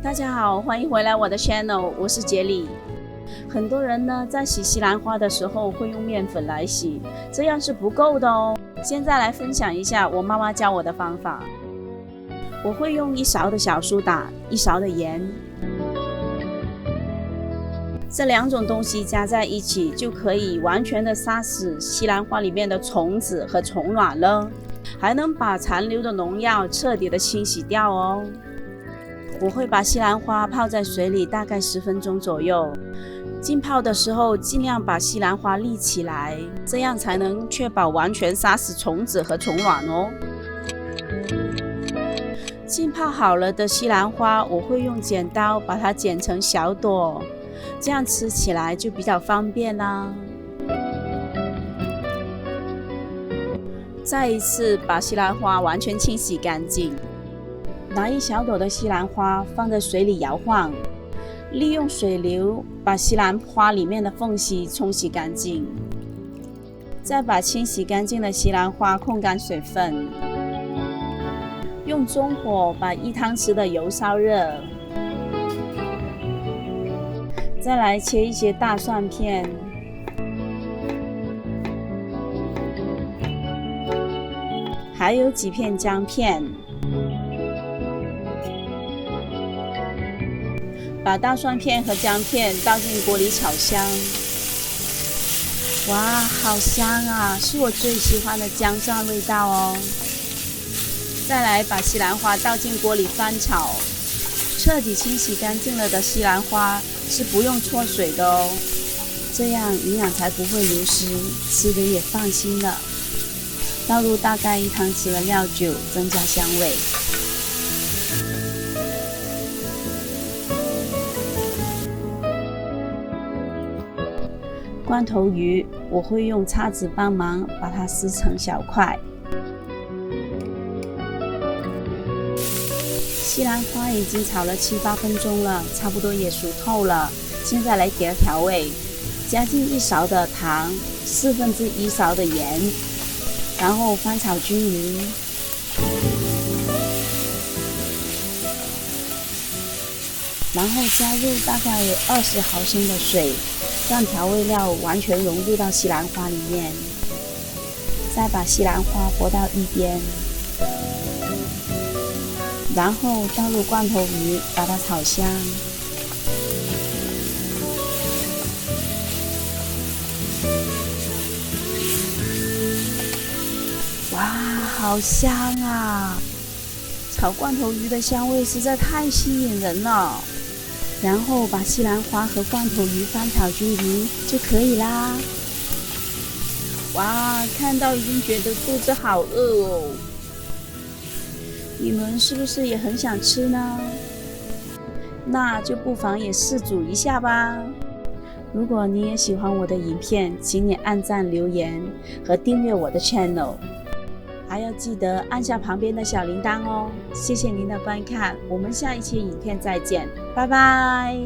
大家好，欢迎回来我的 channel， 我是杰里。很多人呢在洗西兰花的时候会用面粉来洗，这样是不够的哦。现在来分享一下我妈妈教我的方法。我会用1勺的小苏打，1勺的盐，这2种东西加在一起就可以完全的杀死西兰花里面的虫子和虫卵了，还能把残留的农药彻底的清洗掉哦。我会把西兰花泡在水里大概10分钟左右，浸泡的时候尽量把西兰花立起来，这样才能确保完全杀死虫子和虫卵哦。浸泡好了的西兰花，我会用剪刀把它剪成小朵，这样吃起来就比较方便啦。再一次把西兰花完全清洗干净，拿1小朵的西兰花放在水里摇晃，利用水流把西兰花里面的缝隙冲洗干净，再把清洗干净的西兰花控干水分，用中火把1汤匙的油烧热，再来切一些大蒜片，还有几片姜片，把大蒜片和姜片倒进锅里炒香。哇，好香啊，是我最喜欢的姜蒜味道哦。再来把西兰花倒进锅里翻炒，彻底清洗干净了的西兰花是不用焯水的哦，这样营养才不会流失，吃的也放心了。倒入大概1汤匙的料酒，增加香味。罐头鱼，我会用叉子帮忙把它撕成小块。西兰花已经炒了7、8分钟了，差不多也熟透了。现在来给它调味，加进1勺的糖，1/4勺的盐，然后翻炒均匀。然后加入大概20毫升的水，让调味料完全融入到西兰花里面。再把西兰花拨到一边，然后倒入罐头鱼，把它炒香。哇，好香啊！炒罐头鱼的香味实在太吸引人了。然后把西兰花和罐头鱼翻炒均匀就可以啦。哇，看到已经觉得肚子好饿哦。你们是不是也很想吃呢？那就不妨也试煮一下吧。如果你也喜欢我的影片，请你按赞、留言和订阅我的 channel， 还要记得按下旁边的小铃铛哦。谢谢您的观看，我们下一期影片再见，拜拜。